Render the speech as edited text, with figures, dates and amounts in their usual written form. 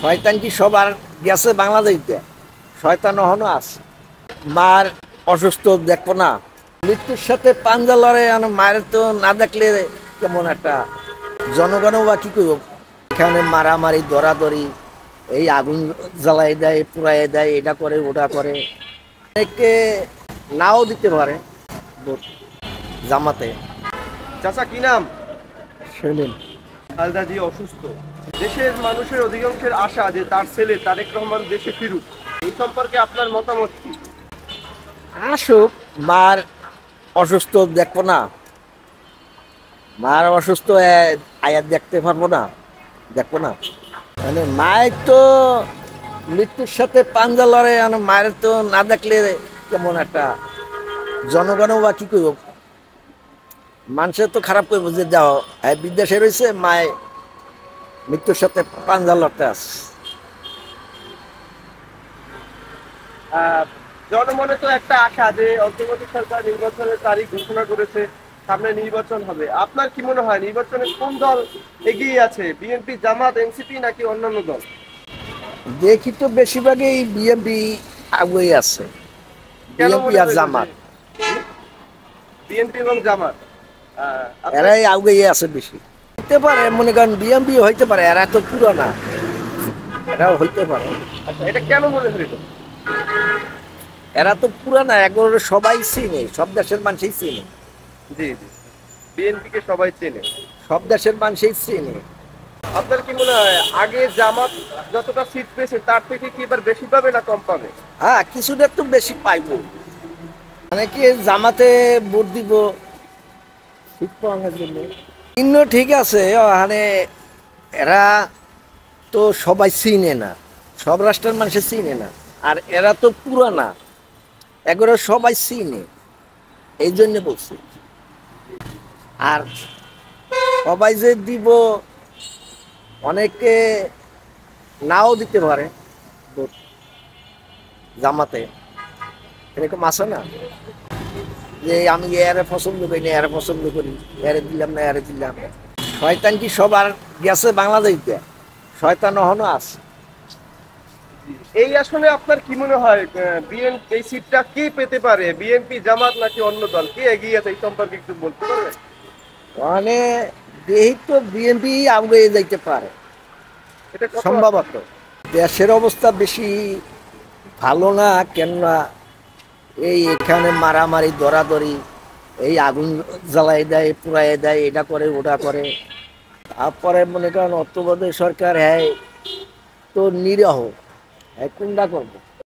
শয়তান কি সবার গেছে বাংলাদেশে? শয়তান এখনো আছে। মার অসুস্থ দেখবো না, মৃত্যুর সাথে পাঞ্জা লড়ে। মায়ের তো না দেখলে কেমন একটা জনগণও বা কি করব। এখানে মারামারি দরাদরি, এই আগুন জ্বালাই দেয়, পুড়াই দেয়, এটা করে ওটা করে। অনেকে নাও দিতে পারে ভোট জামাতে। চাচা কি নাম? শুনেন, খালেদা জিয়া অসুস্থ। দেশের মানুষের অধিকাংশের আশা যে তার ছেলে তারেক রহমান দেশে ফিরুক। এই সম্পর্কে আপনার মতামত কি? আসুক, মার অসুস্থ দেখবো না, মার অসুস্থ আয়াত দেখতে পারবো না, দেখবো না। মানে মায়ের তো মৃত্যুর সাথে পাঞ্জা লড়ে। মায়ের তো না দেখলে কেমন একটা জনগণও বা কি করব। মানুষের তো খারাপ করবো যে যাও বিদেশে রয়েছে, মায় মৃত্যুর সাথে পাঞ্জা লড়তে আছে। জনমনে তো একটা আশা যে অন্তর্বর্তী সরকার নির্বাচনের তারিখ ঘোষণা করেছে, সামনে নির্বাচন হবে। আপনার কি মনে হয় নির্বাচনে কোন দল এগিয়ে আছে? বিএনপি, জামাত, এনসিপি নাকি অন্যান্য দল? দেখি তো বেশিরভাগই বিএনপি আগুয়ে আছে, কেন বিএনপি মনে আর হইল যে জামাত বিএনপি এবং জামাত এরাই আগুয়ে আছে বেশি। হইতে পারে, মনে করেন বিএনপি হইতে পারে, এরা তো পুরোনা, এরাও হইতে পারে। আচ্ছা, এটা কেন মনে হইল? এরা তো পুরানা, একবারে সবাই চিনে, সব দেশের মানুষই চিনে, জি জি, বিএনপি কে সবাই চেনে। সব দেশের মানুষই চিনে। আপনার কি মনে হয় আগে জামাত যতটা সিট পেয়েছে তার থেকে কি এবার বেশি পাবে না কম পাবে? হ্যাঁ, কিছুটা একটু বেশি পাইবো। মানে কি জামাতে ভোট দিব ঠিক পাওয়ার জন্য। কিন্তু ঠিক আছে, মানে এরা তো সবাই চিনে না, সব রাষ্ট্রের মানুষে চিনে না। আর এরা তো পুরানা, একবারে সবাই চিনে, এই জন্য বলছি। আর সবাই যে দিব, অনেকে নাও দিতে পারে ভোট জামাতে, এরকম আছে না যে আমি এরে পছন্দ করি না, এরে পছন্দ করি, এরে দিলাম না, এরে দিলাম। শয়তান কি সবার গেছে বাংলাদেশে? শয়তান এখনো আছে। এই আসলে আপনার কি মনে হয় বিএনপি এই সিটটা কে পেতে পারে? বিএনপি, জামাত নাকি অন্য দল? কে এগিয়ে আছে এই সম্পর্কে একটু বলতে পারবেন? মানে দেহি তো বিএনপি আগে যাইতে পারে এটা কত? সম্ভবত। দেশের অবস্থা বেশি ভালো না, কেননা এই এখানে মারামারি দরাদরি, এই আগুন জ্বালাই দেয়, পুড়াই দেয়, এটা করে ওটা করে। তারপরে মনে করেন অর্থবর্তী সরকার, হ্যাঁ তো নিরহ, হ্যাঁ কোনটা করবো।